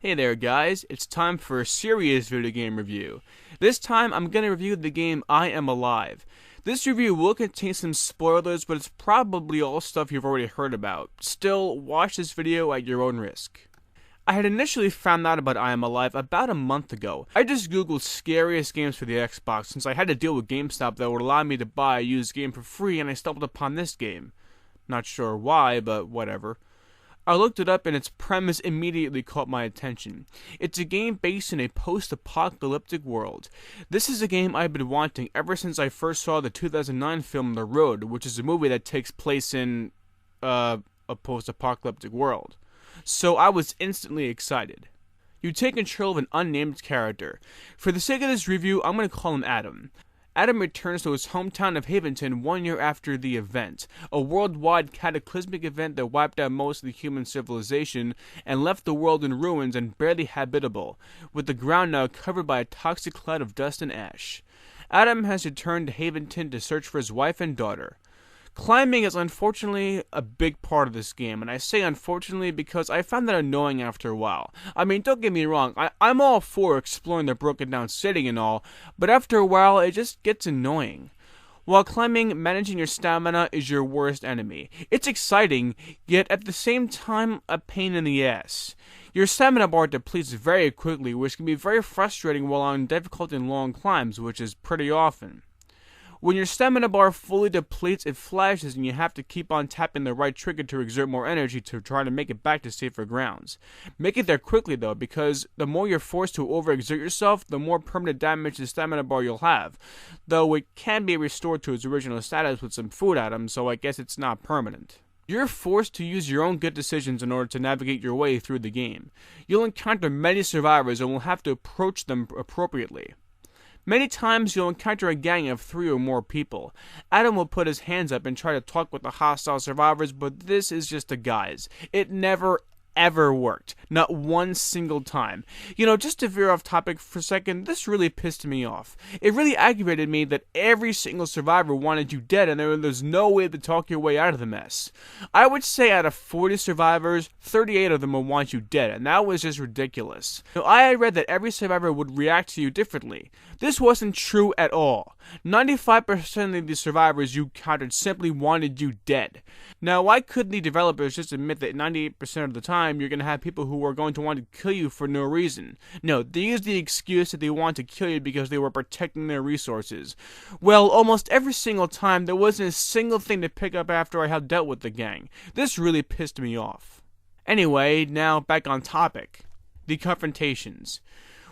Hey there guys, it's time for a serious video game review. This time I'm going to review the game I Am Alive. This review will contain some spoilers, but it's probably all stuff you've already heard about. Still, watch this video at your own risk. I had initially found out about I Am Alive about a month ago. I just googled scariest games for the Xbox since I had to deal with GameStop that would allow me to buy a used game for free, and I stumbled upon this game. Not sure why, but whatever. I looked it up and its premise immediately caught my attention. It's a game based in a post-apocalyptic world. This is a game I've been wanting ever since I first saw the 2009 film The Road, which is a movie that takes place in a post-apocalyptic world. So I was instantly excited. You take control of an unnamed character. For the sake of this review, I'm going to call him Adam. Adam returns to his hometown of Haventon 1 year after the event, a worldwide cataclysmic event that wiped out most of the human civilization and left the world in ruins and barely habitable, with the ground now covered by a toxic cloud of dust and ash. Adam has returned to Haventon to search for his wife and daughter. Climbing is unfortunately a big part of this game, and I say unfortunately because I found that annoying after a while. I mean, don't get me wrong, I'm all for exploring the broken down city and all, but after a while it just gets annoying. While climbing, managing your stamina is your worst enemy. It's exciting, yet at the same time a pain in the ass. Your stamina bar depletes very quickly, which can be very frustrating while on difficult and long climbs, which is pretty often. When your stamina bar fully depletes, it flashes and you have to keep on tapping the right trigger to exert more energy to try to make it back to safer grounds. Make it there quickly though, because the more you're forced to overexert yourself, the more permanent damage to the stamina bar you'll have. Though it can be restored to its original status with some food items, so I guess it's not permanent. You're forced to use your own good decisions in order to navigate your way through the game. You'll encounter many survivors and will have to approach them appropriately. Many times you'll encounter a gang of 3 or more people. Adam will put his hands up and try to talk with the hostile survivors, but this is just a guise. It never ever worked. Not one single time. You know, just to veer off topic for a second, this really pissed me off. It really aggravated me that every single survivor wanted you dead and there's no way to talk your way out of the mess. I would say out of 40 survivors, 38 of them will want you dead, and that was just ridiculous. Now, I had read that every survivor would react to you differently. This wasn't true at all. 95% of the survivors you encountered simply wanted you dead. Now, why couldn't the developers just admit that 98% of the time you're going to have people who are going to want to kill you for no reason? No, they use the excuse that they want to kill you because they were protecting their resources. Well, almost every single time there wasn't a single thing to pick up after I had dealt with the gang. This really pissed me off. Anyway, now back on topic. The confrontations.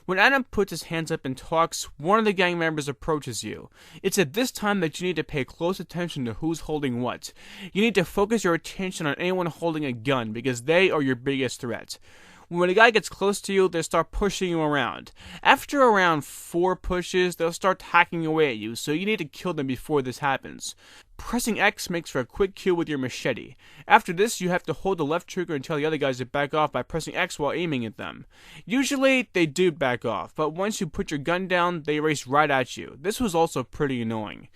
When Adam puts his hands up and talks, one of the gang members approaches you. It's at this time that you need to pay close attention to who's holding what. You need to focus your attention on anyone holding a gun because they are your biggest threat. When a guy gets close to you, they'll start pushing you around. After around 4 pushes, they'll start hacking away at you, so you need to kill them before this happens. Pressing X makes for a quick kill with your machete. After this, you have to hold the left trigger and tell the other guys to back off by pressing X while aiming at them. Usually, they do back off, but once you put your gun down, they race right at you. This was also pretty annoying.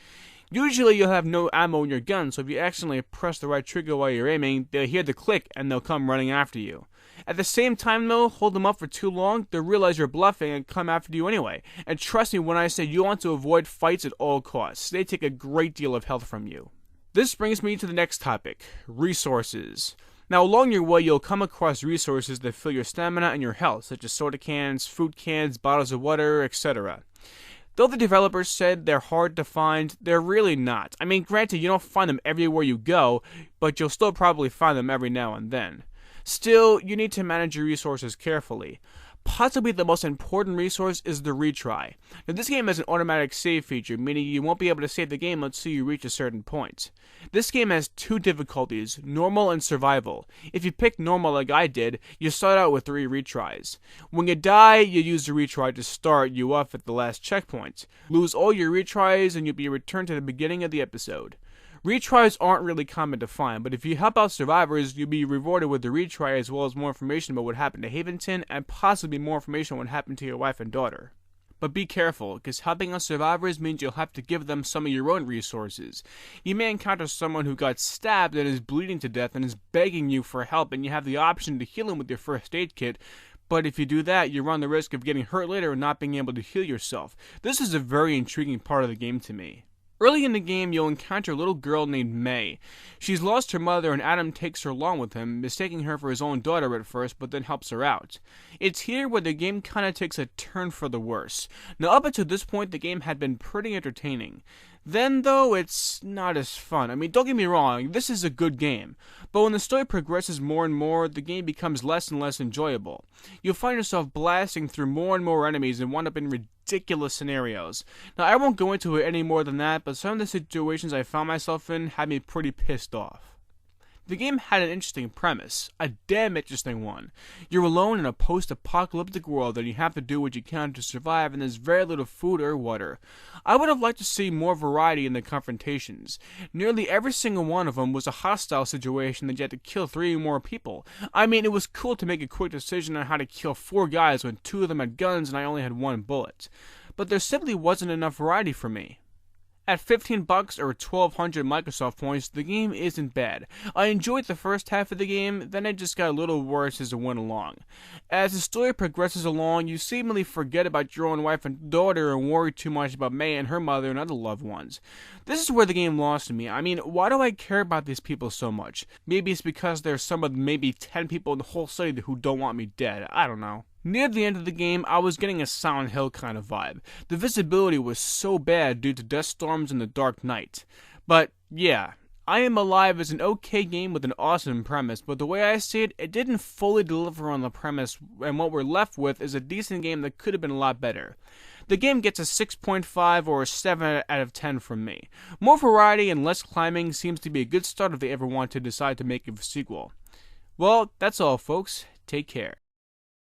Usually you'll have no ammo in your gun, so if you accidentally press the right trigger while you're aiming, they'll hear the click and they'll come running after you. At the same time though, hold them up for too long, they'll realize you're bluffing and come after you anyway. And trust me when I say you want to avoid fights at all costs. They take a great deal of health from you. This brings me to the next topic, resources. Now along your way you'll come across resources that fill your stamina and your health, such as soda cans, food cans, bottles of water, etc. Though the developers said they're hard to find, they're really not. I mean, granted, you don't find them everywhere you go, but you'll still probably find them every now and then. Still, you need to manage your resources carefully. Possibly the most important resource is the retry. Now this game has an automatic save feature, meaning you won't be able to save the game until you reach a certain point. This game has 2 difficulties, normal and survival. If you pick normal like I did, you start out with 3 retries. When you die, you use the retry to start you off at the last checkpoint. Lose all your retries and you'll be returned to the beginning of the episode. Retries aren't really common to find, but if you help out survivors, you'll be rewarded with the retry as well as more information about what happened to Haventon and possibly more information on what happened to your wife and daughter. But be careful, because helping out survivors means you'll have to give them some of your own resources. You may encounter someone who got stabbed and is bleeding to death and is begging you for help, and you have the option to heal him with your first aid kit, But if you do that, you run the risk of getting hurt later and not being able to heal yourself. This is a very intriguing part of the game to me. Early in the game, you'll encounter a little girl named May. She's lost her mother and Adam takes her along with him, mistaking her for his own daughter at first, but then helps her out. It's here where the game kinda takes a turn for the worse. Now up until this point, the game had been pretty entertaining. Then, though, it's not as fun. I mean, don't get me wrong, this is a good game. But when the story progresses more and more, the game becomes less and less enjoyable. You'll find yourself blasting through more and more enemies and wind up in ridiculous scenarios. Now, I won't go into it any more than that, but some of the situations I found myself in had me pretty pissed off. The game had an interesting premise, a damn interesting one. You're alone in a post-apocalyptic world and you have to do what you can to survive, and there's very little food or water. I would have liked to see more variety in the confrontations. Nearly every single one of them was a hostile situation that you had to kill 3 or more people. I mean, it was cool to make a quick decision on how to kill 4 guys when 2 of them had guns and I only had 1 bullet. But there simply wasn't enough variety for me. At $15 or 1,200 Microsoft points, the game isn't bad. I enjoyed the first half of the game, then it just got a little worse as it went along. As the story progresses along, you seemingly forget about your own wife and daughter and worry too much about May and her mother and other loved ones. This is where the game lost me. I mean, why do I care about these people so much? Maybe it's because there's some of maybe 10 people in the whole city who don't want me dead. I don't know. Near the end of the game, I was getting a Silent Hill kind of vibe. The visibility was so bad due to dust storms and the dark night. But yeah, I Am Alive is an okay game with an awesome premise, but the way I see it, it didn't fully deliver on the premise, and what we're left with is a decent game that could have been a lot better. The game gets a 6.5 or a 7 out of 10 from me. More variety and less climbing seems to be a good start if they ever want to decide to make a sequel. Well, that's all folks. Take care.